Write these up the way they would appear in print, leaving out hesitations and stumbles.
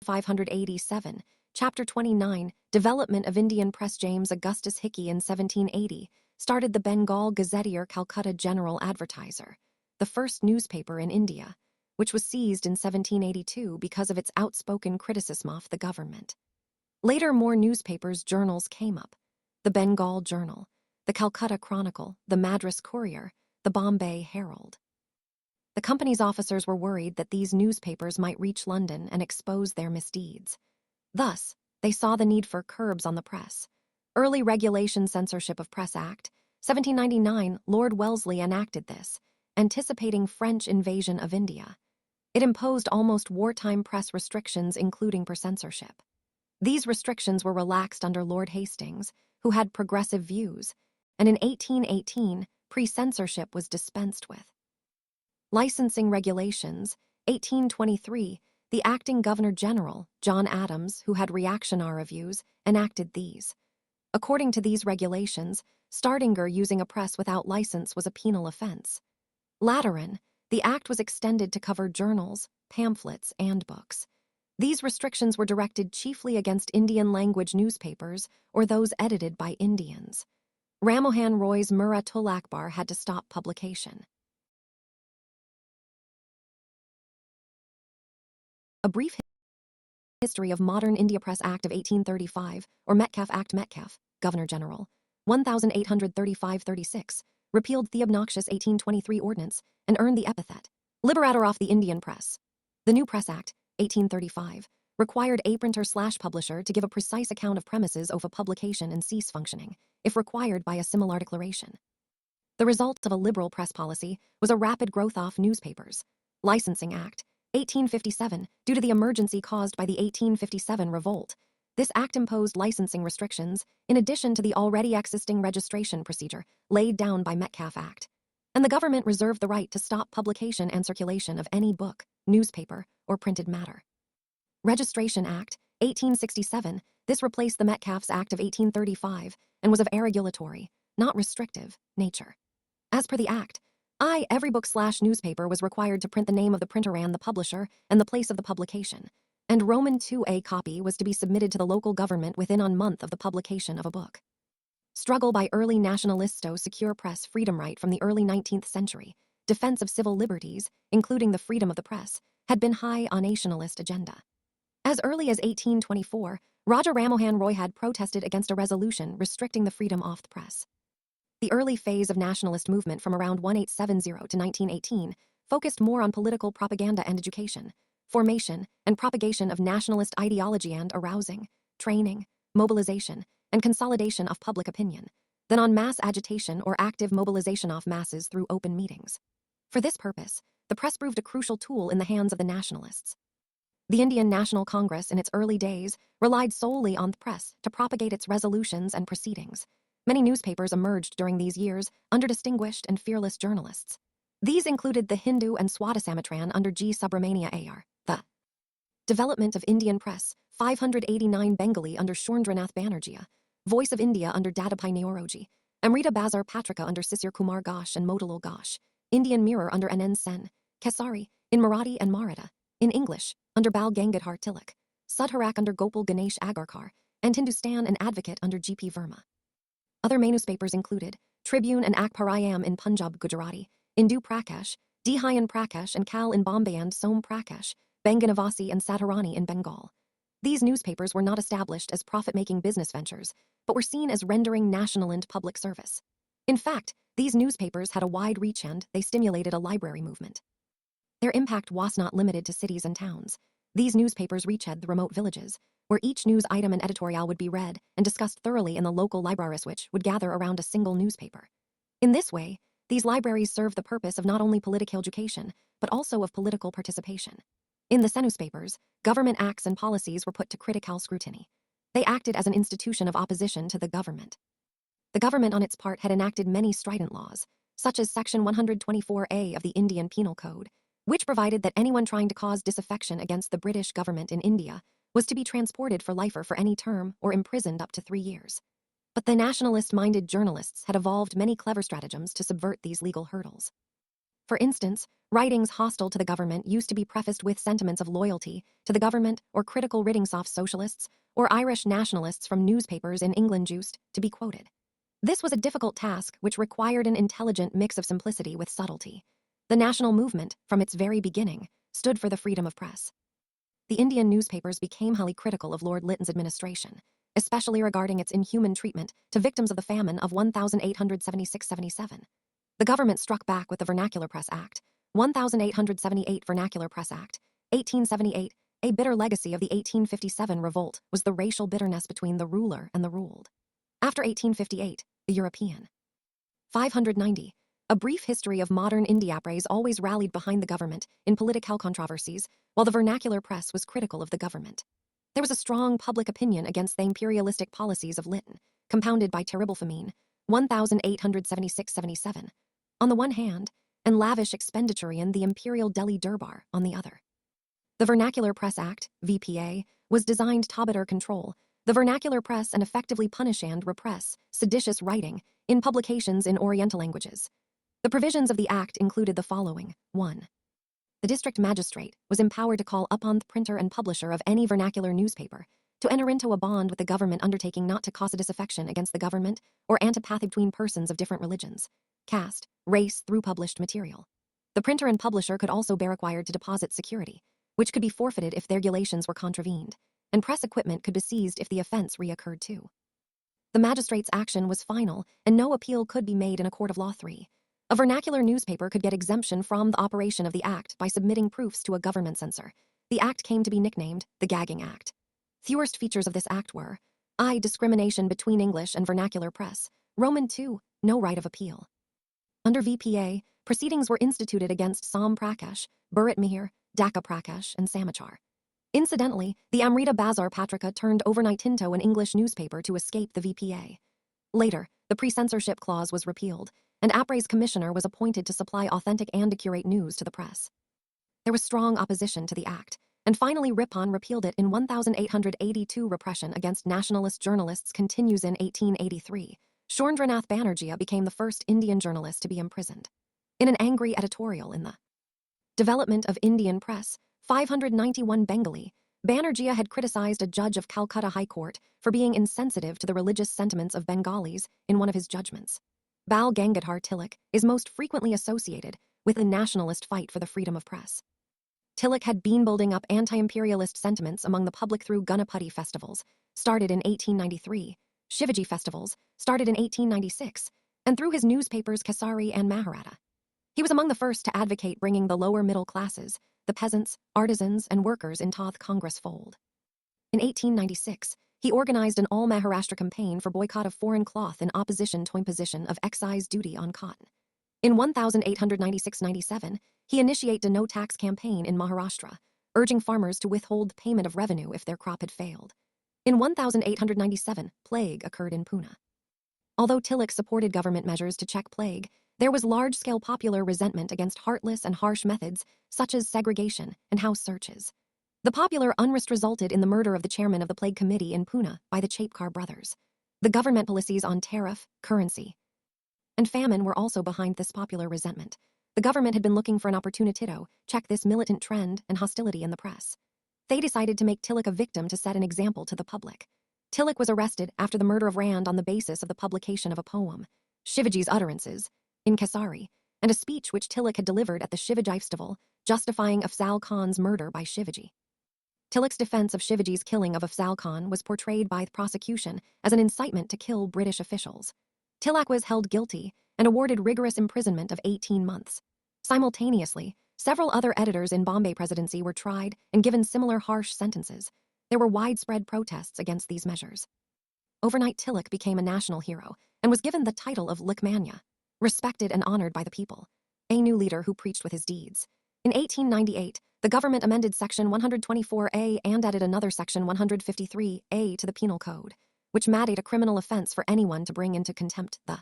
587, Chapter 29, Development of Indian Press. James Augustus Hickey in 1780 started the Bengal Gazetteer Calcutta General Advertiser, the first newspaper in India, which was seized in 1782 because of its outspoken criticism of the government. Later, more newspapers' journals came up: the Bengal Journal, the Calcutta Chronicle, the Madras Courier, the Bombay Herald. The company's officers were worried that these newspapers might reach London and expose their misdeeds. Thus, they saw the need for curbs on the press. Early Regulation Censorship of Press Act, 1799, Lord Wellesley enacted this, anticipating French invasion of India. It imposed almost wartime press restrictions, including per censorship. These restrictions were relaxed under Lord Hastings, who had progressive views, and in 1818, pre-censorship was dispensed with. Licensing regulations, 1823, the acting Governor-General, John Adams, who had reactionary views, enacted these. According to these regulations, starting or using a press without license was a penal offense. Lateran, the act was extended to cover journals, pamphlets, and books. These restrictions were directed chiefly against Indian-language newspapers or those edited by Indians. Ramohan Roy's Muratul Akbar had to stop publication. A brief history of modern India Press Act of 1835, or Metcalfe Act. Metcalfe, Governor-General, 1835-36, repealed the obnoxious 1823 ordinance and earned the epithet Liberator of the Indian Press. The new Press Act, 1835, required a printer/publisher to give a precise account of premises of a publication and cease functioning, if required by a similar declaration. The result of a liberal press policy was a rapid growth of newspapers. Licensing Act, 1857, due to the emergency caused by the 1857 revolt. This act imposed licensing restrictions, in addition to the already existing registration procedure laid down by Metcalfe Act. And the government reserved the right to stop publication and circulation of any book, newspaper, or printed matter. Registration Act, 1867, this replaced the Metcalfe's Act of 1835 and was of a regulatory, not restrictive, nature. As per the Act, every book/newspaper was required to print the name of the printer and the publisher and the place of the publication, and Roman IIa copy was to be submitted to the local government within 1 month of the publication of a book. Struggle by early nationalists to secure press freedom right from the early 19th century, defense of civil liberties, including the freedom of the press, had been high on nationalist agenda. As early as 1824, Raja Ramohan Roy had protested against a resolution restricting the freedom of the press. The early phase of nationalist movement from around 1870 to 1918 focused more on political propaganda and education, formation and propagation of nationalist ideology and arousing, training, mobilization, and consolidation of public opinion, than on mass agitation or active mobilization of masses through open meetings. For this purpose, the press proved a crucial tool in the hands of the nationalists. The Indian National Congress in its early days relied solely on the press to propagate its resolutions and proceedings. Many newspapers emerged during these years under distinguished and fearless journalists. These included the Hindu and Swadasamitran under G. Subramania Iyer, the Development of Indian Press, 589 Bengali under Surendranath Banerjee, Voice of India under Dadapai Naoroji, Amrita Bazar Patrika under Sisir Kumar Ghosh and Motilal Ghosh, Indian Mirror under N.N. Sen, Kesari, in Marathi and Maratha, in English, under Bal Gangadhar Tilak, Sudharak under Gopal Ganesh Agarkar, and Hindustan and Advocate under G.P. Verma. Other main newspapers included Tribune and Akparayam in Punjab, Gujarati, Indu Prakash, Dehayan Prakash and Kal in Bombay and Som Prakash, Benganavasi and Satarani in Bengal. These newspapers were not established as profit-making business ventures, but were seen as rendering national and public service. In fact, these newspapers had a wide reach and they stimulated a library movement. Their impact was not limited to cities and towns. These newspapers reached the remote villages, where each news item and editorial would be read and discussed thoroughly in the local libraries, which would gather around a single newspaper. In this way, these libraries served the purpose of not only political education, but also of political participation. In the newspapers, government acts and policies were put to critical scrutiny. They acted as an institution of opposition to the government. The government on its part had enacted many strident laws, such as Section 124A of the Indian Penal Code, which provided that anyone trying to cause disaffection against the British government in India was to be transported for life or for any term or imprisoned up to 3 years. But the nationalist-minded journalists had evolved many clever stratagems to subvert these legal hurdles. For instance, writings hostile to the government used to be prefaced with sentiments of loyalty to the government or critical writings of socialists or Irish nationalists from newspapers in England used to be quoted. This was a difficult task which required an intelligent mix of simplicity with subtlety. The national movement, from its very beginning, stood for the freedom of press. The Indian newspapers became highly critical of Lord Lytton's administration, especially regarding its inhuman treatment to victims of the famine of 1876-77. The government struck back with the Vernacular Press Act, 1878 Vernacular Press Act, 1878. A bitter legacy of the 1857 revolt was the racial bitterness between the ruler and the ruled. After 1858, the European. 590. A brief history of modern Indiapres always rallied behind the government in political controversies, while the vernacular press was critical of the government. There was a strong public opinion against the imperialistic policies of Lytton, compounded by terrible famine, 1876-77, on the one hand, and lavish expenditure in the imperial Delhi Durbar on the other. The Vernacular Press Act, VPA, was designed to better control the vernacular press and effectively punish and repress seditious writing in publications in Oriental languages. The provisions of the Act included the following. 1. The district magistrate was empowered to call upon the printer and publisher of any vernacular newspaper to enter into a bond with the government undertaking not to cause a disaffection against the government or antipathy between persons of different religions, caste, race through published material. The printer and publisher could also be required to deposit security, which could be forfeited if their regulations were contravened, and press equipment could be seized if the offense reoccurred too. The magistrate's action was final, and no appeal could be made in a court of law. 3. A vernacular newspaper could get exemption from the operation of the Act by submitting proofs to a government censor. The Act came to be nicknamed the Gagging Act. The worst features of this Act were I. Discrimination between English and vernacular press. Roman 2. No right of appeal. Under VPA, proceedings were instituted against Sam Prakash, Bharat Mihir, Daka Prakash, and Samachar. Incidentally, the Amrita Bazar Patrika turned overnight into an English newspaper to escape the VPA. Later, the pre-censorship clause was repealed, and APRE's commissioner was appointed to supply authentic and accurate news to the press. There was strong opposition to the Act, and finally Ripon repealed it in 1882. Repression against nationalist journalists continues in 1883. Shorendranath Banerjee became the first Indian journalist to be imprisoned. In an angry editorial in the Development of Indian Press, 591 Bengali, Banerjee had criticized a judge of Calcutta High Court for being insensitive to the religious sentiments of Bengalis in one of his judgments. Bal Gangadhar Tilak is most frequently associated with the nationalist fight for the freedom of press. Tilak had been building up anti-imperialist sentiments among the public through Ganapati festivals, started in 1893, Shivaji festivals, started in 1896, and through his newspapers Kesari and Maharata. He was among the first to advocate bringing the lower middle classes, the peasants, artisans, and workers into the Congress fold. In 1896, he organized an all-Maharashtra campaign for boycott of foreign cloth in opposition to imposition of excise duty on cotton. In 1896-97, he initiated a no-tax campaign in Maharashtra, urging farmers to withhold payment of revenue if their crop had failed. In 1897, plague occurred in Pune. Although Tilak supported government measures to check plague, there was large-scale popular resentment against heartless and harsh methods such as segregation and house searches. The popular unrest resulted in the murder of the chairman of the Plague Committee in Pune by the Chapekar brothers. The government policies on tariff, currency, and famine were also behind this popular resentment. The government had been looking for an opportunity to check this militant trend and hostility in the press. They decided to make Tilak a victim to set an example to the public. Tilak was arrested after the murder of Rand on the basis of the publication of a poem, Shivaji's Utterances, in Kesari, and a speech which Tilak had delivered at the Shivaji festival, justifying Afzal Khan's murder by Shivaji. Tilak's defense of Shivaji's killing of Afzal Khan was portrayed by the prosecution as an incitement to kill British officials. Tilak was held guilty and awarded rigorous imprisonment of 18 months. Simultaneously, several other editors in Bombay Presidency were tried and given similar harsh sentences. There were widespread protests against these measures. Overnight, Tilak became a national hero and was given the title of Lokmanya, respected and honored by the people, a new leader who preached with his deeds. In 1898, the government amended Section 124A and added another Section 153A to the Penal Code, which made a criminal offense for anyone to bring into contempt the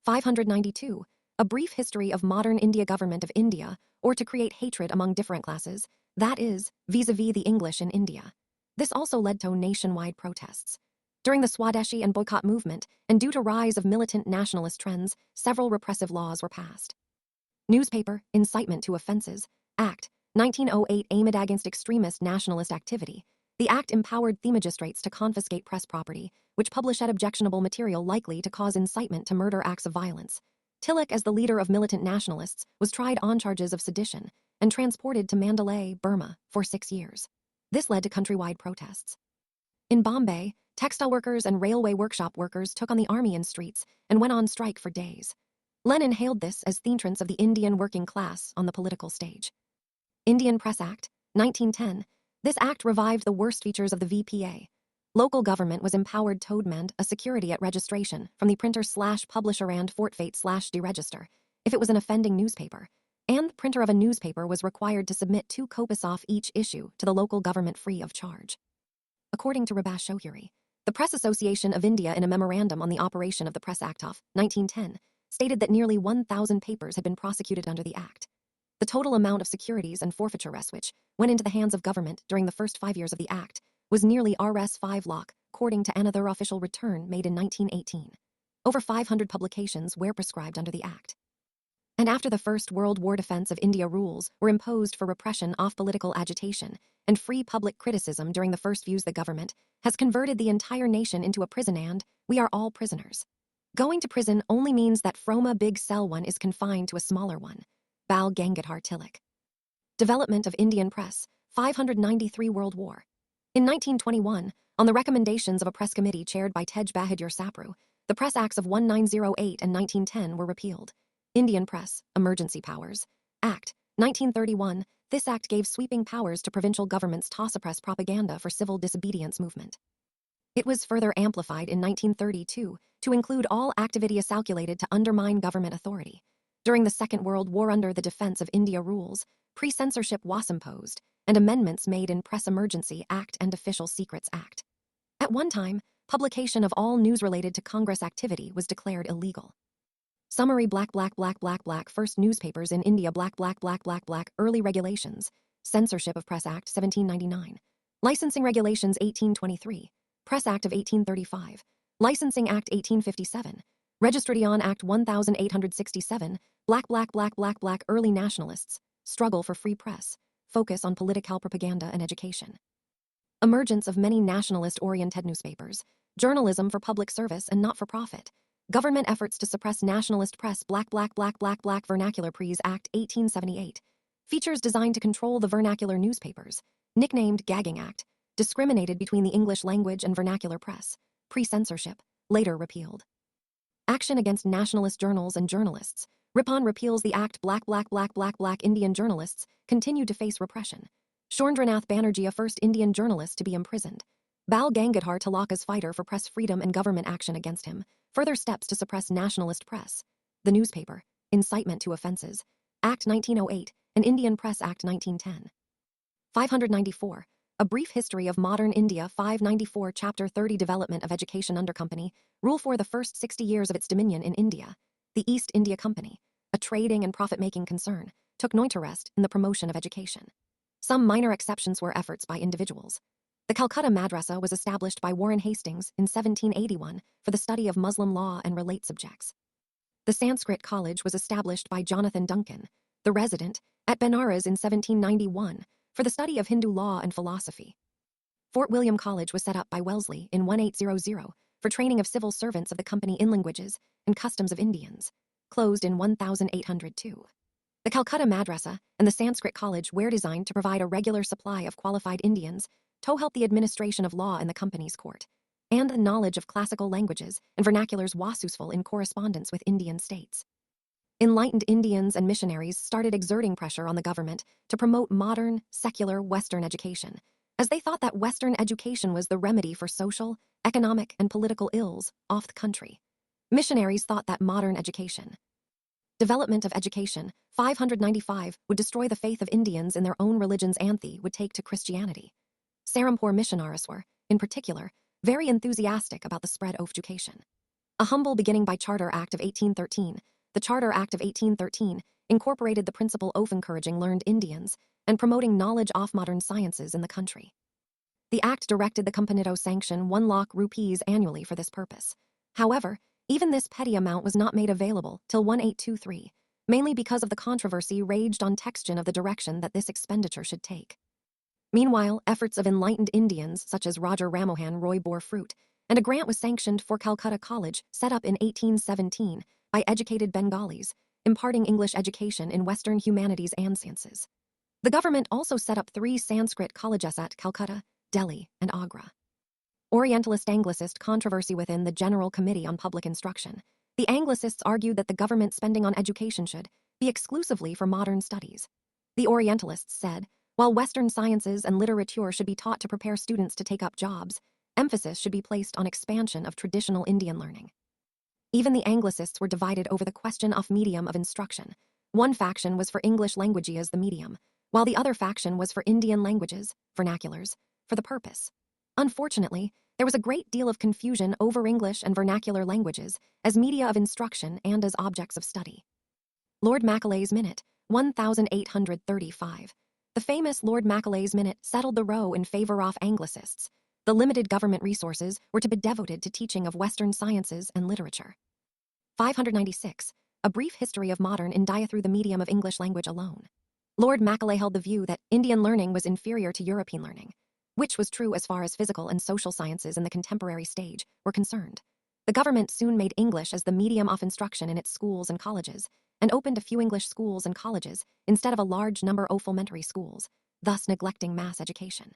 592, a brief history of modern India government of India, or to create hatred among different classes, that is, vis-a-vis the English in India. This also led to nationwide protests. During the Swadeshi and boycott movement, and due to rise of militant nationalist trends, several repressive laws were passed. Newspaper, Incitement to Offences, Act, 1908 aimed against extremist nationalist activity. The act empowered the magistrates to confiscate press property, which published objectionable material likely to cause incitement to murder acts of violence. Tilak, as the leader of militant nationalists, was tried on charges of sedition and transported to Mandalay, Burma, for 6 years. This led to countrywide protests. In Bombay, textile workers and railway workshop workers took on the army in streets and went on strike for days. Lenin hailed this as the entrance of the Indian working class on the political stage. Indian Press Act, 1910. This act revived the worst features of the VPA. Local government was empowered to demand a security at registration from the printer/publisher and forfeit/deregister if it was an offending newspaper, and the printer of a newspaper was required to submit 2 copies of each issue to the local government free of charge. According to Rabash Shohuri, the Press Association of India, in a memorandum on the operation of the Press Act of 1910, stated that nearly 1,000 papers had been prosecuted under the act. The total amount of securities and forfeiture which went into the hands of government during the first 5 years of the act was nearly Rs 5 lakh, according to another official return made in 1918. Over 500 publications were prescribed under the act. And after the First World War, Defense of India rules were imposed for repression of political agitation and free public criticism during the first views. The government has converted the entire nation into a prison, and we are all prisoners. Going to prison only means that from a big cell one is confined to a smaller one. Bal Gangadhar Tilak. Development of Indian Press, 593 World War. In 1921, on the recommendations of a press committee chaired by Tej Bahadur Sapru, the Press Acts of 1908 and 1910 were repealed. Indian Press, Emergency Powers, Act, 1931. This act gave sweeping powers to provincial governments to suppress propaganda for civil disobedience movement. It was further amplified in 1932 to include all activity calculated to undermine government authority. During the Second World War, under the Defense of India rules, pre-censorship was imposed, and amendments made in Press Emergency Act and Official Secrets Act. At one time, publication of all news related to Congress activity was declared illegal. Summary: First newspapers in India. Early regulations. Censorship of Press Act 1799. Licensing Regulations 1823. Press Act of 1835. Licensing Act 1857. Registration Act 1867. Early nationalists. Struggle for free press. Focus on political propaganda and education. Emergence of many nationalist-oriented newspapers. Journalism for public service and not for profit. Government efforts to suppress nationalist press. Vernacular Press Act 1878. Features designed to control the vernacular newspapers. Nicknamed Gagging Act. Discriminated between the English language and vernacular press. Pre-censorship. Later repealed. Action against nationalist journals and journalists. Ripon repeals the act. Indian journalists continued to face repression. Shorendranath Banerjee, a first Indian journalist to be imprisoned. Bal Gangadhar Tilak's fighter for press freedom and government action against him. Further steps to suppress nationalist press. The Newspaper, Incitement to Offences, Act 1908, and Indian Press Act 1910. 594. A Brief History of Modern India. 594. Chapter 30. Development of Education under Company Rule. For the first 60 years of its dominion in India, the East India Company, a trading and profit-making concern, took no interest in the promotion of education. Some minor exceptions were efforts by individuals. The Calcutta Madrasa was established by Warren Hastings in 1781 for the study of Muslim law and relate subjects. The Sanskrit College was established by Jonathan Duncan, the resident, at Benares in 1791 for the study of Hindu law and philosophy. Fort William College was set up by Wellesley in 1800 for training of civil servants of the company in languages and customs of Indians, closed in 1802. The Calcutta Madrasa and the Sanskrit College were designed to provide a regular supply of qualified Indians to help the administration of law in the company's court, and the knowledge of classical languages and vernaculars was useful in correspondence with Indian states. Enlightened Indians and missionaries started exerting pressure on the government to promote modern, secular Western education, as they thought that Western education was the remedy for social, economic, and political ills of the country. Missionaries thought that modern education, development of education, 595, would destroy the faith of Indians in their own religions and they would take to Christianity. Serampore missionaries were, in particular, very enthusiastic about the spread of education. A humble beginning by Charter Act of 1813, the Charter Act of 1813 incorporated the principle of encouraging learned Indians and promoting knowledge of modern sciences in the country. The Act directed the company to sanction 1 lakh rupees annually for this purpose. However, even this petty amount was not made available till 1823, mainly because of the controversy raged on textion of the direction that this expenditure should take. Meanwhile, efforts of enlightened Indians such as Roger Ramohan Roy bore fruit, and a grant was sanctioned for Calcutta College, set up in 1817 by educated Bengalis, imparting English education in Western humanities and sciences. The government also set up 3 Sanskrit colleges at Calcutta, Delhi, and Agra. Orientalist-Anglicist controversy within the General Committee on Public Instruction. The Anglicists argued that the government spending on education should be exclusively for modern studies. The Orientalists said, while Western sciences and literature should be taught to prepare students to take up jobs, emphasis should be placed on expansion of traditional Indian learning. Even the Anglicists were divided over the question of medium of instruction. One faction was for English language as the medium, while the other faction was for Indian languages, vernaculars, for the purpose. Unfortunately, there was a great deal of confusion over English and vernacular languages as media of instruction and as objects of study. Lord Macaulay's Minute, 1835. The famous Lord Macaulay's Minute settled the row in favor of Anglicists. The limited government resources were to be devoted to teaching of Western sciences and literature. 596. A brief history of modern India through the medium of English language alone. Lord Macaulay held the view that Indian learning was inferior to European learning, which was true as far as physical and social sciences in the contemporary stage were concerned. The government soon made English as the medium of instruction in its schools and colleges, and opened a few English schools and colleges instead of a large number of elementary schools, thus neglecting mass education.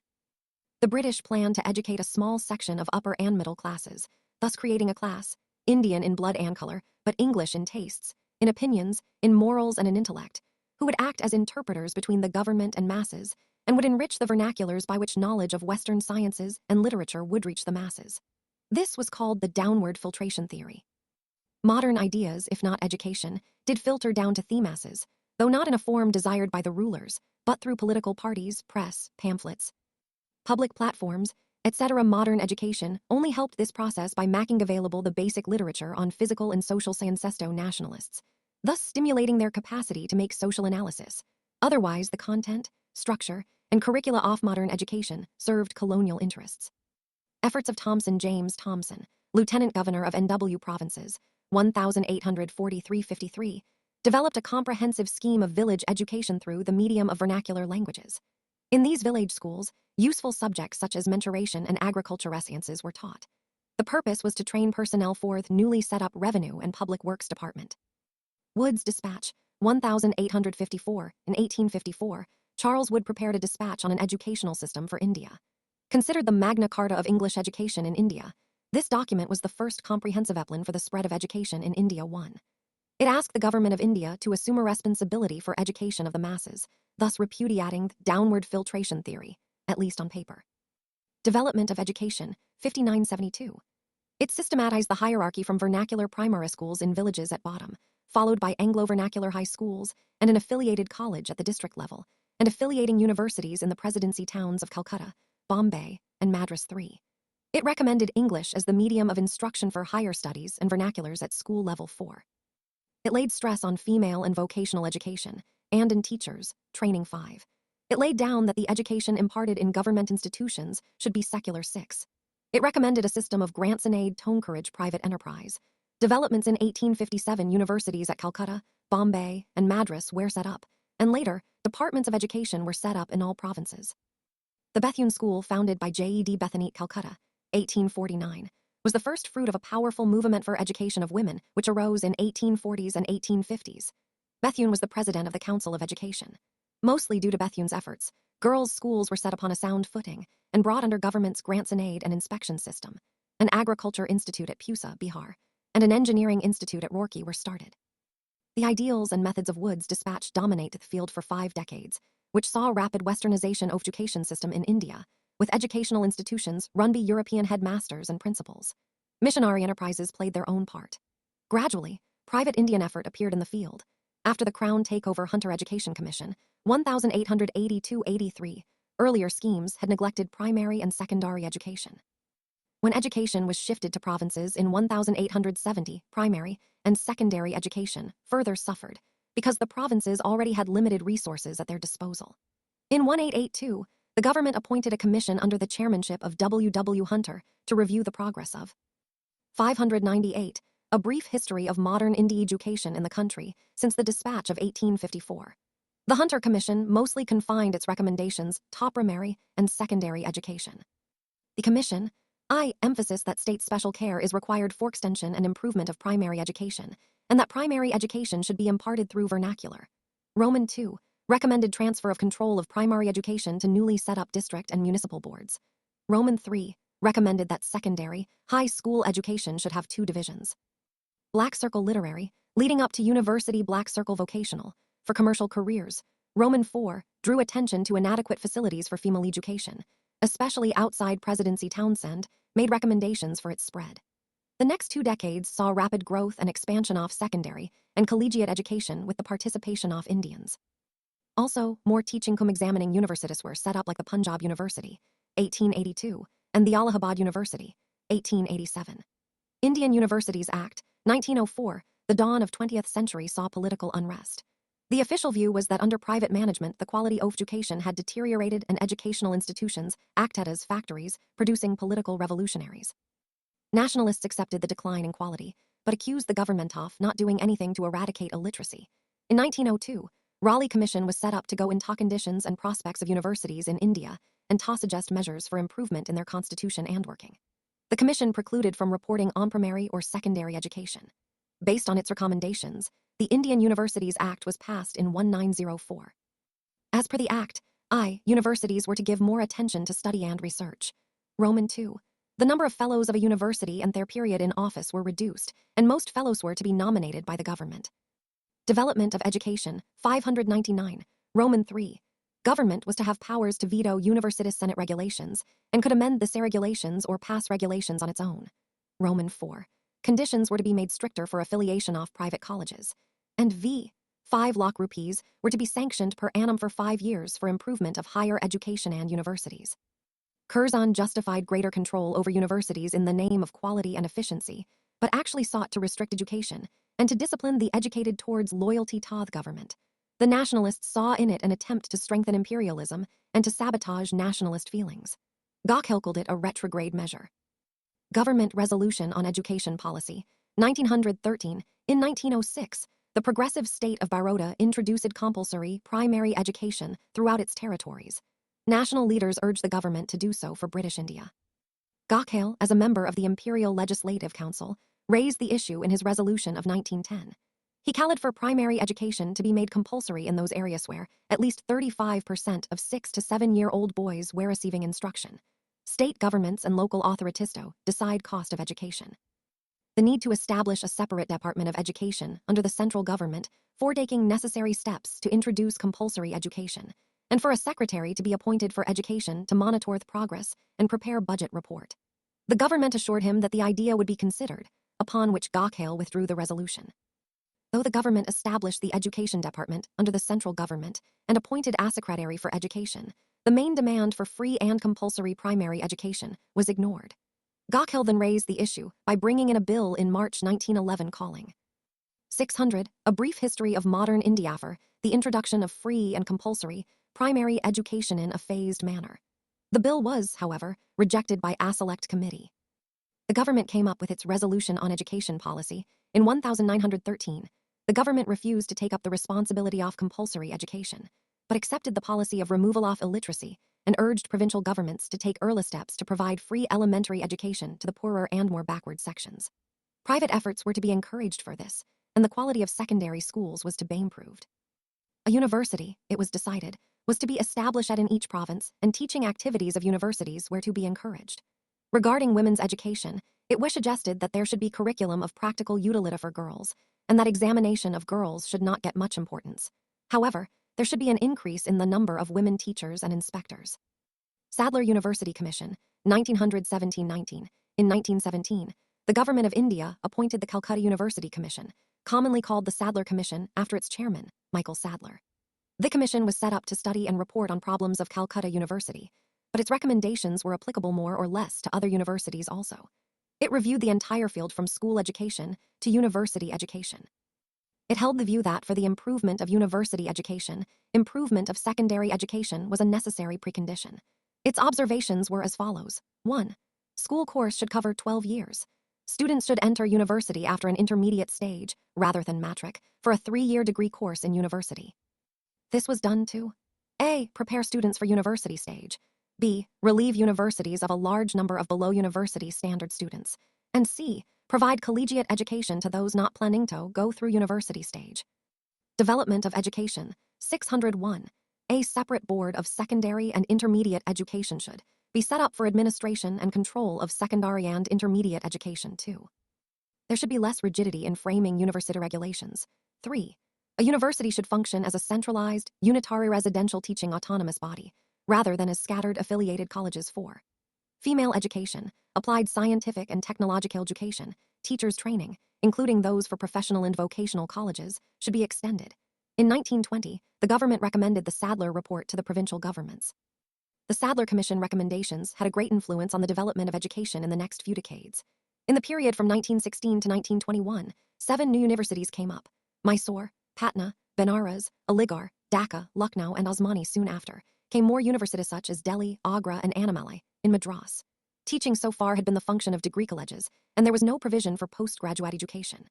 The British planned to educate a small section of upper and middle classes, thus creating a class, Indian in blood and color, but English in tastes, in opinions, in morals and in intellect, who would act as interpreters between the government and masses, and would enrich the vernaculars by which knowledge of Western sciences and literature would reach the masses. This was called the downward filtration theory. Modern ideas, if not education, did filter down to the masses, though not in a form desired by the rulers, but through political parties, press, pamphlets, public platforms, etc. Modern education only helped this process by making available the basic literature on physical and social sciences to nationalists, thus stimulating their capacity to make social analysis. Otherwise, the content, structure, and curricula of modern education served colonial interests. Efforts of James Thomson, Lieutenant Governor of NW Provinces, 1843-53, developed a comprehensive scheme of village education through the medium of vernacular languages. In these village schools, useful subjects such as mensuration and agriculture sciences were taught. The purpose was to train personnel for the newly set up Revenue and Public Works Department. Wood's Dispatch, 1854. In 1854, Charles Wood prepared a dispatch on an educational system for India. Considered the Magna Carta of English education in India, this document was the first comprehensive plan for the spread of education in India. 1. It asked the government of India to assume a responsibility for education of the masses, thus repudiating the downward filtration theory, at least on paper. Development of education, 5972. It systematized the hierarchy from vernacular primary schools in villages at bottom, followed by Anglo-vernacular high schools and an affiliated college at the district level, and affiliating universities in the presidency towns of Calcutta, Bombay, and Madras. 3. It recommended English as the medium of instruction for higher studies and vernaculars at school level. 4. It laid stress on female and vocational education, and in teachers, training. 5. It laid down that the education imparted in government institutions should be secular. 6. It recommended a system of grants and aid to encourage private enterprise. Developments in 1857 universities at Calcutta, Bombay, and Madras were set up, and later, departments of education were set up in all provinces. The Bethune School, founded by J.E.D. Bethune at Calcutta, 1849, was the first fruit of a powerful movement for education of women which arose in 1840s and 1850s. Bethune was the president of the Council of Education. Mostly due to Bethune's efforts, girls' schools were set upon a sound footing and brought under government's grants and aid and inspection system. An agriculture institute at Pusa, Bihar, and an engineering institute at Roorkee were started. The ideals and methods of Wood's dispatch dominate the field for 5 decades, which saw rapid westernization of education system in India, with educational institutions run by European headmasters and principals. Missionary enterprises played their own part. Gradually, private Indian effort appeared in the field. After the Crown Takeover Hunter Education Commission, 1882-83, earlier schemes had neglected primary and secondary education. When education was shifted to provinces in 1870, primary and secondary education further suffered because the provinces already had limited resources at their disposal. In 1882, the government appointed a commission under the chairmanship of W. W. Hunter to review the progress of 598. A brief history of modern Indian education in the country since the dispatch of 1854. The Hunter Commission mostly confined its recommendations to primary and secondary education. The Commission emphasis that state special care is required for extension and improvement of primary education, and that primary education should be imparted through vernacular. Roman II recommended transfer of control of primary education to newly set up district and municipal boards. Roman III recommended that secondary, high school education should have 2 divisions. Black Circle Literary, leading up to University Black Circle Vocational, for commercial careers. Roman IV drew attention to inadequate facilities for female education, especially outside Presidency Townsend, made recommendations for its spread. The next 2 decades saw rapid growth and expansion of secondary and collegiate education with the participation of Indians. Also, more teaching cum examining universities were set up like the Punjab University, 1882, and the Allahabad University, 1887. Indian Universities Act, 1904, the dawn of 20th century saw political unrest. The official view was that under private management, the quality of education had deteriorated and educational institutions acted as factories, producing political revolutionaries. Nationalists accepted the decline in quality, but accused the government of not doing anything to eradicate illiteracy. In 1902, Raleigh Commission was set up to go into conditions and prospects of universities in India and to suggest measures for improvement in their constitution and working. The commission precluded from reporting on primary or secondary education. Based on its recommendations, the Indian Universities Act was passed in 1904. As per the Act, universities were to give more attention to study and research. Roman II, the number of fellows of a university and their period in office were reduced, and most fellows were to be nominated by the government. Development of education, 599, Roman III. Government was to have powers to veto university senate regulations and could amend the said regulations or pass regulations on its own. Roman IV. Conditions were to be made stricter for affiliation of private colleges. And 5 lakh rupees were to be sanctioned per annum for 5 years for improvement of higher education and universities. Curzon justified greater control over universities in the name of quality and efficiency, but actually sought to restrict education and to discipline the educated towards loyalty to the government. The nationalists saw in it an attempt to strengthen imperialism and to sabotage nationalist feelings. Gauck called it a retrograde measure. Government Resolution on Education Policy, 1913. In 1906, the progressive state of Baroda introduced compulsory primary education throughout its territories. National leaders urged the government to do so for British India. Gauck, as a member of the Imperial Legislative Council, raised the issue in his resolution of 1910. He called for primary education to be made compulsory in those areas where at least 35% of 6 to 7-year-old boys were receiving instruction. State governments and local authorities decide cost of education. The need to establish a separate Department of Education under the central government for taking necessary steps to introduce compulsory education, and for a secretary to be appointed for education to monitor the progress and prepare budget report. The government assured him that the idea would be considered, upon which Gauck withdrew the resolution. Though the government established the Education Department under the central government and appointed a secretary for education, the main demand for free and compulsory primary education was ignored. Gauck then raised the issue by bringing in a bill in March 1911 calling 600, A Brief History of Modern India for the introduction of free and compulsory primary education in a phased manner. The bill was, however, rejected by a select committee. The government came up with its Resolution on Education Policy in 1913. The government refused to take up the responsibility of compulsory education, but accepted the policy of removal of illiteracy and urged provincial governments to take early steps to provide free elementary education to the poorer and more backward sections. Private efforts were to be encouraged for this, and the quality of secondary schools was to be improved. A university, it was decided, was to be established in each province, and teaching activities of universities were to be encouraged. Regarding women's education, it was suggested that there should be curriculum of practical utility for girls, and that examination of girls should not get much importance. However, there should be an increase in the number of women teachers and inspectors. Sadler University Commission, 1917-19. In 1917, the Government of India appointed the Calcutta University Commission, commonly called the Sadler Commission after its chairman, Michael Sadler. The commission was set up to study and report on problems of Calcutta University, but its recommendations were applicable more or less to other universities also. It reviewed the entire field from school education to university education. It held the view that for the improvement of university education, improvement of secondary education was a necessary precondition. Its observations were as follows. 1. School course should cover 12 years. Students should enter university after an intermediate stage, rather than matric, for a 3-year degree course in university. This was done to A. Prepare students for university stage, B. Relieve universities of a large number of below university standard students, and C. Provide collegiate education to those not planning to go through university stage. Development of education, 601. A separate board of secondary and intermediate education should be set up for administration and control of secondary and intermediate education too. There should be less rigidity in framing university regulations. 3. A university should function as a centralized, unitary residential teaching autonomous body, rather than as scattered affiliated colleges. 4. Female education, applied scientific and technological education, teachers' training, including those for professional and vocational colleges, should be extended. In 1920, the government recommended the Sadler Report to the provincial governments. The Sadler Commission recommendations had a great influence on the development of education in the next few decades. In the period from 1916 to 1921, 7 new universities came up: Mysore, Patna, Benares, Aligarh, Dhaka, Lucknow, and Osmani. Soon after came more universities such as Delhi, Agra, and Annamalai in Madras. Teaching so far had been the function of degree colleges, and there was no provision for postgraduate education.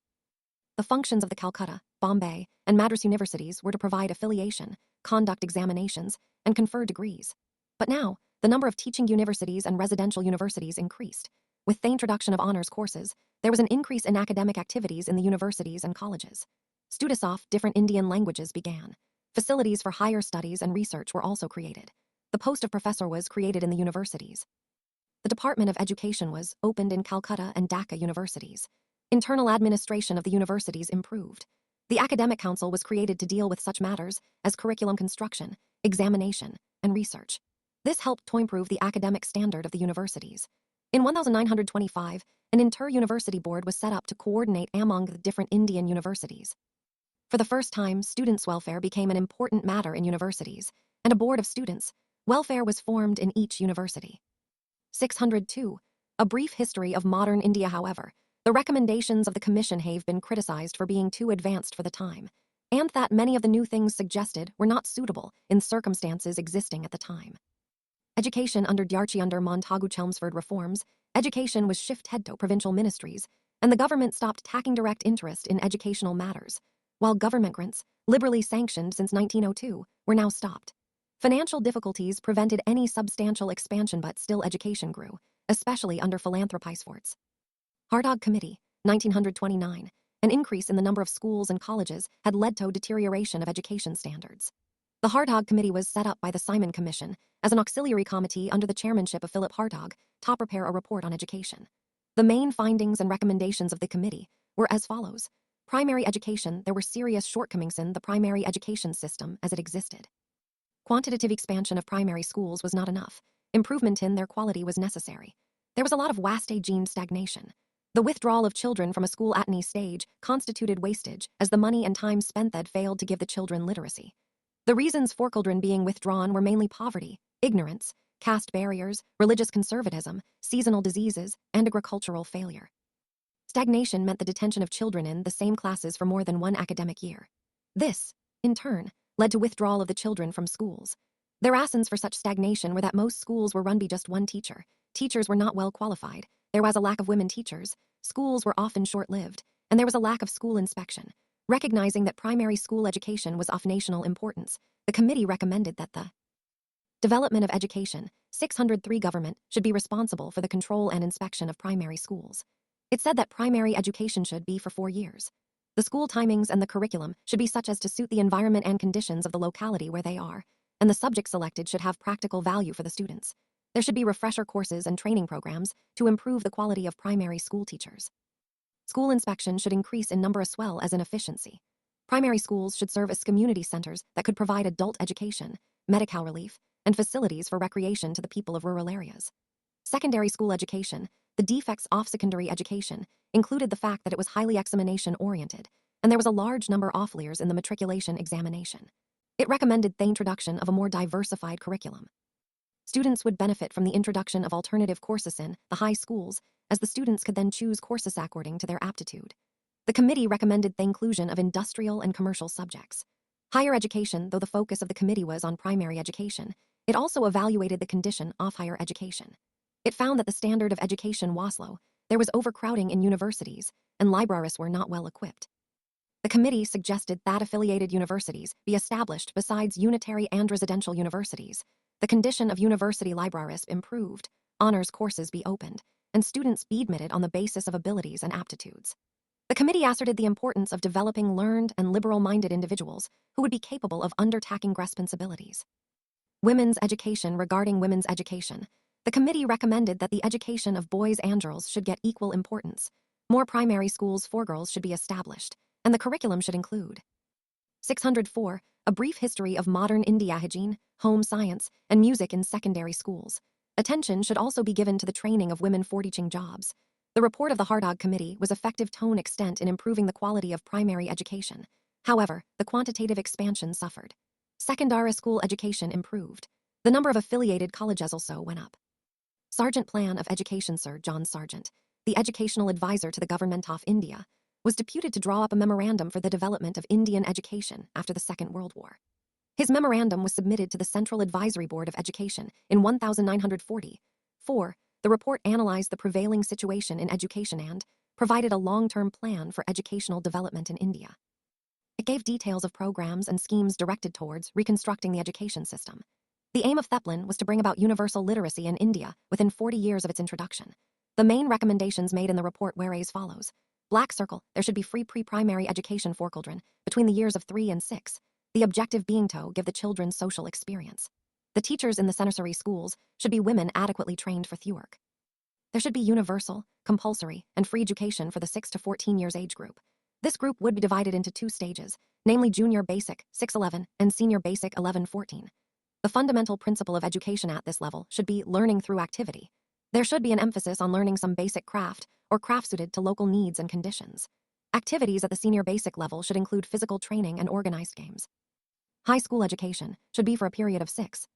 The functions of the Calcutta, Bombay, and Madras universities were to provide affiliation, conduct examinations, and confer degrees. But now, the number of teaching universities and residential universities increased. With the introduction of honors courses, there was an increase in academic activities in the universities and colleges. Students of different Indian languages began. Facilities for higher studies and research were also created. The post of professor was created in the universities. The Department of Education was opened in Calcutta and Dhaka universities. Internal administration of the universities improved. The Academic Council was created to deal with such matters as curriculum construction, examination, and research. This helped to improve the academic standard of the universities. In 1925, an inter-university board was set up to coordinate among the different Indian universities. For the first time, students' welfare became an important matter in universities, and a board of students' welfare was formed in each university. 602. A brief history of modern India. However, the recommendations of the Commission have been criticized for being too advanced for the time, and that many of the new things suggested were not suitable in circumstances existing at the time. Education under Montagu Chelmsford reforms, education was shifted to provincial ministries, and the government stopped taking direct interest in educational matters, while government grants, liberally sanctioned since 1902, were now stopped. Financial difficulties prevented any substantial expansion, but still education grew, especially under philanthropist efforts. Hardog Committee, 1929. An increase in the number of schools and colleges had led to deterioration of education standards. The Hardog Committee was set up by the Simon Commission as an auxiliary committee under the chairmanship of Philip Hardog to prepare a report on education. The main findings and recommendations of the committee were as follows. Primary education: there were serious shortcomings in the primary education system as it existed. Quantitative expansion of primary schools was not enough. Improvement in their quality was necessary. There was a lot of wastage stagnation. The withdrawal of children from a school at any stage constituted wastage, as the money and time spent that failed to give the children literacy. The reasons for children being withdrawn were mainly poverty, ignorance, caste barriers, religious conservatism, seasonal diseases, and agricultural failure. Stagnation meant the detention of children in the same classes for more than one academic year. This, in turn, led to withdrawal of the children from schools. The reasons for such stagnation were that most schools were run by just one teacher. Teachers were not well qualified. There was a lack of women teachers. Schools were often short-lived, and there was a lack of school inspection. Recognizing that primary school education was of national importance, the committee recommended that the development of education, 603 government, should be responsible for the control and inspection of primary schools. It said that primary education should be for 4 years. The school timings and the curriculum should be such as to suit the environment and conditions of the locality where they are, and the subjects selected should have practical value for the students. There should be refresher courses and training programs to improve the quality of primary school teachers. School inspection should increase in number as well as in efficiency. Primary schools should serve as community centers that could provide adult education, medical relief, and facilities for recreation to the people of rural areas. Secondary school education, the defects of secondary education, included the fact that it was highly examination-oriented, and there was a large number of failures in the matriculation examination. It recommended the introduction of a more diversified curriculum. Students would benefit from the introduction of alternative courses in the high schools, as the students could then choose courses according to their aptitude. The committee recommended the inclusion of industrial and commercial subjects. Higher education, though the focus of the committee was on primary education, it also evaluated the condition of higher education. It found that the standard of education was low, There was overcrowding in universities, and librarists were not well equipped. The committee suggested that affiliated universities be established besides unitary and residential universities. The condition of university librarists improved, honors courses be opened, and students be admitted on the basis of abilities and aptitudes. The committee asserted the importance of developing learned and liberal-minded individuals who would be capable of undertaking responsibilities. Women's education. Regarding women's education, the committee recommended that the education of boys and girls should get equal importance. More primary schools for girls should be established, and the curriculum should include 604. A brief history of modern India. Hygiene, home science, and music in secondary schools. Attention should also be given to the training of women for teaching jobs. The report of the Hardog Committee was effective tone extent in improving the quality of primary education. However, the quantitative expansion suffered. Secondary school education improved. The number of affiliated colleges also went up. Sergeant Plan of Education. Sir John Sargent, the educational advisor to the Government of India, was deputed to draw up a memorandum for the development of Indian education after the Second World War. His memorandum was submitted to the Central Advisory Board of Education in 1940. 4. The report analyzed the prevailing situation in education and provided a long-term plan for educational development in India. It gave details of programs and schemes directed towards reconstructing the education system. The aim of THEPLIN was to bring about universal literacy in India within 40 years of its introduction. The main recommendations made in the report were as follows. Black circle, there should be free pre-primary education for children between the years of 3 and 6. The objective being to give the children social experience. The teachers in the censorship schools should be women adequately trained for work. There should be universal, compulsory, and free education for the 6 to 14 years age group. This group would be divided into 2 stages, namely junior basic, 6-11, and senior basic, 11-14. The fundamental principle of education at this level should be learning through activity. There should be an emphasis on learning some basic craft or craft suited to local needs and conditions. Activities at the senior basic level should include physical training and organized games. High school education should be for a period of 6.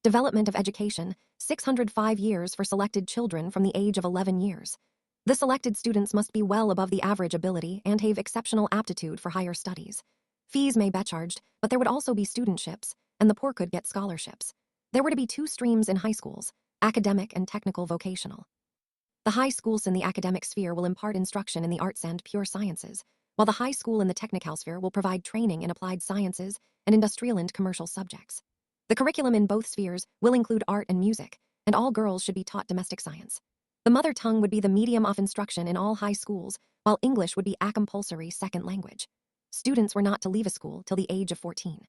Development of education, 605 years for selected children from the age of 11 years. The selected students must be well above the average ability and have exceptional aptitude for higher studies. Fees may be charged, but there would also be studentships, and the poor could get scholarships. There were to be 2 streams in high schools, academic and technical vocational. The high schools in the academic sphere will impart instruction in the arts and pure sciences, while the high school in the technical sphere will provide training in applied sciences and industrial and commercial subjects. The curriculum in both spheres will include art and music, and all girls should be taught domestic science. The mother tongue would be the medium of instruction in all high schools, while English would be a compulsory second language. Students were not to leave a school till the age of 14.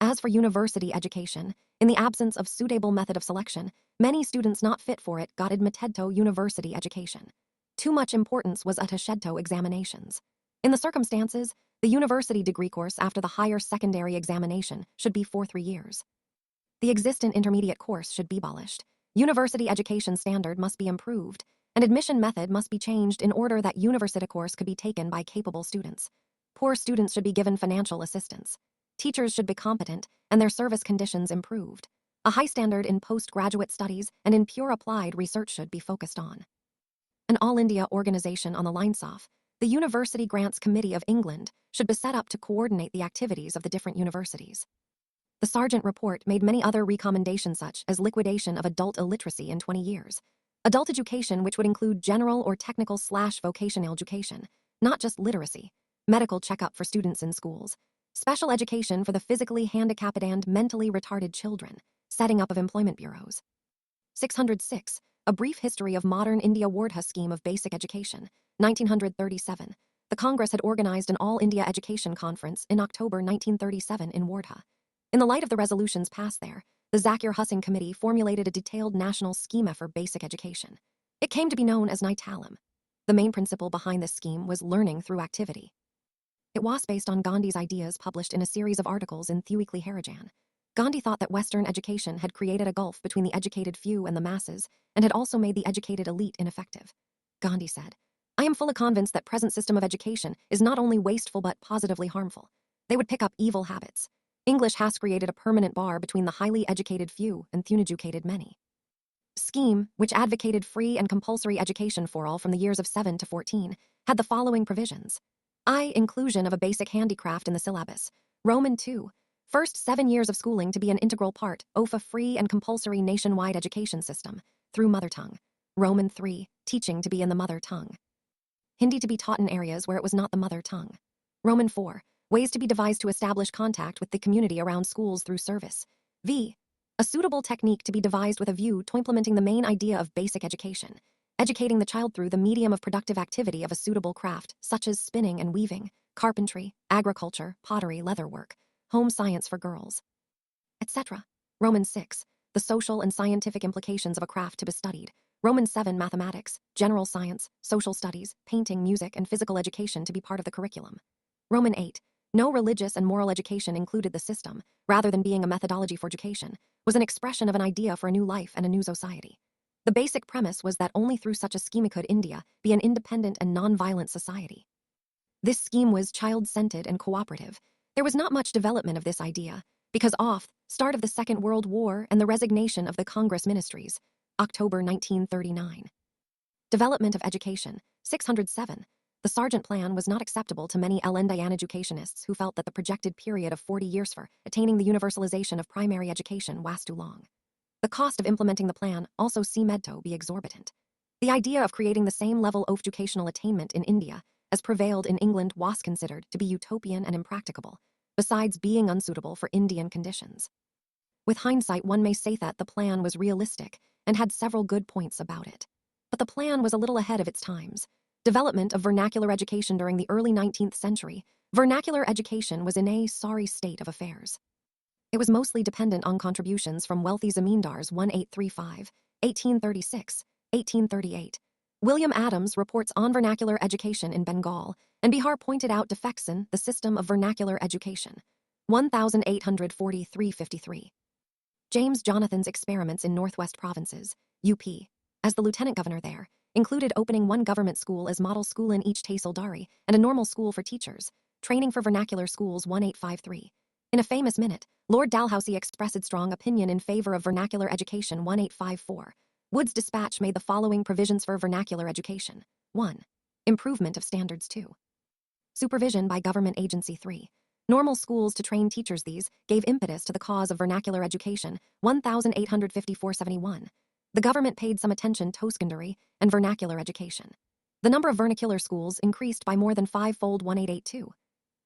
As for university education, in the absence of suitable method of selection, many students not fit for it got admitted to university education. Too much importance was attached to examinations. In the circumstances, the university degree course after the higher secondary examination should be for 3 years. The existent intermediate course should be abolished. University education standard must be improved, and admission method must be changed in order that university course could be taken by capable students. Poor students should be given financial assistance. Teachers should be competent, and their service conditions improved. A high standard in postgraduate studies and in pure applied research should be focused on. An all-India organization on the lines of the University Grants Committee of England should be set up to coordinate the activities of the different universities. The Sargent Report made many other recommendations such as liquidation of adult illiteracy in 20 years, adult education which would include general or technical/vocational education, not just literacy, medical checkup for students in schools, special education for the physically handicapped and mentally retarded children, setting up of employment bureaus. 606. A brief history of modern India Wardha scheme of basic education, 1937. The Congress had organized an All-India Education Conference in October 1937 in Wardha. In the light of the resolutions passed there, the Zakir Hussain Committee formulated a detailed national scheme for basic education. It came to be known as Nationalism. The main principle behind this scheme was learning through activity. It was based on Gandhi's ideas published in a series of articles in the Weekly Harijan. Gandhi thought that Western education had created a gulf between the educated few and the masses, and had also made the educated elite ineffective. Gandhi said, "I am fully convinced that present system of education is not only wasteful but positively harmful. They would pick up evil habits. English has created a permanent bar between the highly educated few and the uneducated many." Scheme, which advocated free and compulsory education for all from the years of 7 to 14, had the following provisions. Inclusion of a basic handicraft in the syllabus. Roman 2. First 7 years of schooling to be an integral part of a free and compulsory nationwide education system, through mother tongue. Roman 3, teaching to be in the mother tongue. Hindi to be taught in areas where it was not the mother tongue. Roman 4, ways to be devised to establish contact with the community around schools through service. V, a suitable technique to be devised with a view to implementing the main idea of basic education, educating the child through the medium of productive activity of a suitable craft, such as spinning and weaving, carpentry, agriculture, pottery, leatherwork, home science for girls, etc. Roman 6, the social and scientific implications of a craft to be studied. Roman 7, mathematics, general science, social studies, painting, music, and physical education to be part of the curriculum. Roman 8, no religious and moral education included the system, rather than being a methodology for education, was an expression of an idea for a new life and a new society. The basic premise was that only through such a scheme could India be an independent and non-violent society. This scheme was child-centered and cooperative. There was not much development of this idea, because of start of the Second World War and the resignation of the Congress ministries, October 1939. Development of education, 607. The Sargent Plan was not acceptable to many Indian educationists who felt that the projected period of 40 years for attaining the universalization of primary education was too long. The cost of implementing the plan also seemed to be exorbitant. The idea of creating the same level of educational attainment in India as prevailed in England was considered to be utopian and impracticable, besides being unsuitable for Indian conditions. With hindsight, one may say that the plan was realistic and had several good points about it. But the plan was a little ahead of its times. Development of vernacular education during the early 19th century, vernacular education was in a sorry state of affairs. It was mostly dependent on contributions from wealthy zamindars 1835, 1836, 1838. William Adams reports on vernacular education in Bengal, and Bihar pointed out defects in the system of vernacular education. 1843-53. James Jonathan's experiments in Northwest Provinces, UP, as the lieutenant governor there, included opening one government school as model school in each Tehsildari and a normal school for teachers, training for vernacular schools 1853. In a famous minute, Lord Dalhousie expressed strong opinion in favor of vernacular education 1854. Wood's dispatch made the following provisions for vernacular education. 1. Improvement of standards. 2. Supervision by government agency. 3. Normal schools to train teachers. These gave impetus to the cause of vernacular education, 1854-71. The government paid some attention to secondary and vernacular education. The number of vernacular schools increased by more than fivefold 1882.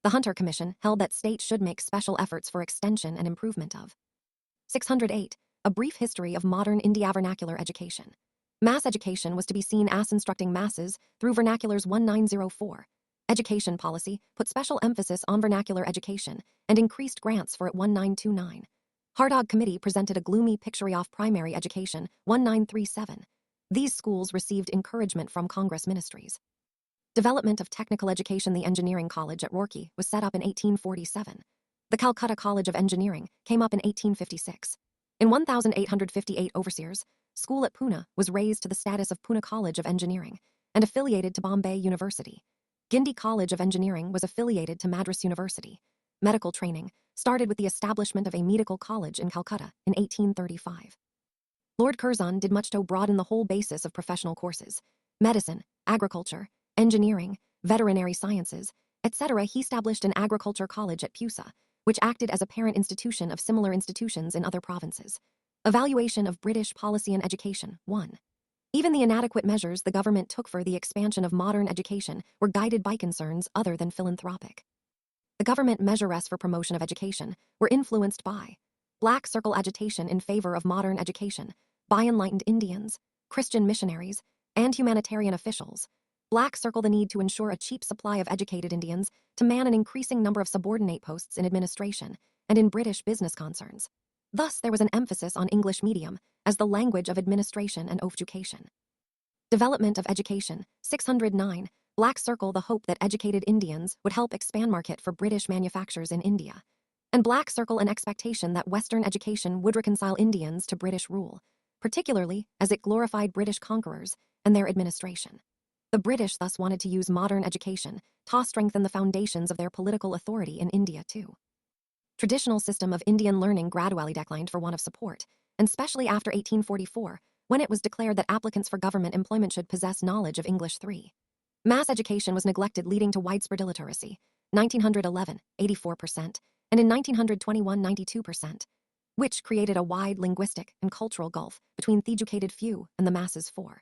The Hunter Commission held that states should make special efforts for extension and improvement of. 608. A brief history of modern India vernacular education. Mass education was to be seen as instructing masses through vernaculars 1904. Education policy put special emphasis on vernacular education and increased grants for it 1929. Hardog Committee presented a gloomy picture of primary education 1937. These schools received encouragement from Congress ministries. Development of technical education. The Engineering College at Roorkee was set up in 1847. The Calcutta College of Engineering came up in 1856. In 1858, overseers, school at Pune was raised to the status of Pune College of Engineering and affiliated to Bombay University. Guindy College of Engineering was affiliated to Madras University. Medical training started with the establishment of a medical college in Calcutta in 1835. Lord Curzon did much to broaden the whole basis of professional courses: medicine, agriculture, engineering, veterinary sciences, etc. He established an agriculture college at Pusa, which acted as a parent institution of similar institutions in other provinces. Evaluation of British policy and education. 1. Even the inadequate measures the government took for the expansion of modern education were guided by concerns other than philanthropic. The government measures for promotion of education were influenced by Black Circle agitation in favor of modern education by enlightened Indians, Christian missionaries, and humanitarian officials. Black Circle the need to ensure a cheap supply of educated Indians to man an increasing number of subordinate posts in administration and in British business concerns. Thus, there was an emphasis on English medium as the language of administration and of education. Development of education. 609. Black Circle the hope that educated Indians would help expand market for British manufactures in India. And Black Circle an expectation that Western education would reconcile Indians to British rule, particularly as it glorified British conquerors and their administration. The British thus wanted to use modern education to strengthen the foundations of their political authority in India too. Traditional system of Indian learning gradually declined for want of support, and especially after 1844, when it was declared that applicants for government employment should possess knowledge of English 3. Mass education was neglected, leading to widespread illiteracy, 1911, 84%, and in 1921, 92%, which created a wide linguistic and cultural gulf between the educated few and the masses 4.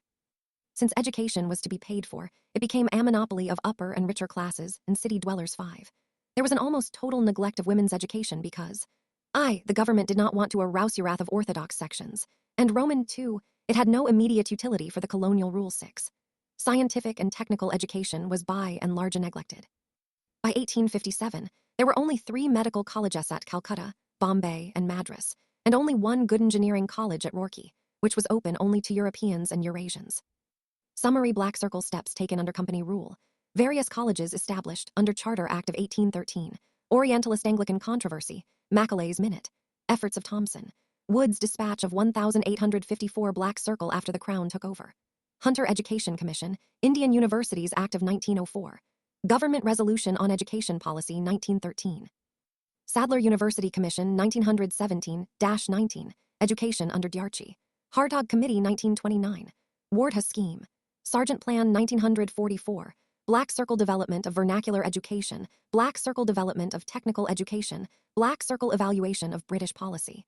Since education was to be paid for, it became a monopoly of upper and richer classes and city dwellers. 5. There was an almost total neglect of women's education because the government did not want to arouse wrath of orthodox sections, and Roman 2, it had no immediate utility for the colonial rule. 6. Scientific and technical education was by and large neglected. By 1857, there were only 3 medical colleges at Calcutta, Bombay, and Madras, and only 1 good engineering college at Roorkee, which was open only to Europeans and Eurasians. Summary black circle steps taken under company rule. Various colleges established under Charter Act of 1813, Orientalist Anglican controversy, Macaulay's Minute, efforts of Thomson, Wood's dispatch of 1,854 black circle after the Crown took over. Hunter Education Commission, Indian Universities Act of 1904, Government Resolution on Education Policy 1913. Sadler University Commission 1917-19, Education under Dyarchi. Hartog Committee 1929, Wardha Scheme. Sargent Plan 1944, Black Circle Development of Vernacular Education, Black Circle Development of Technical Education, Black Circle Evaluation of British Policy.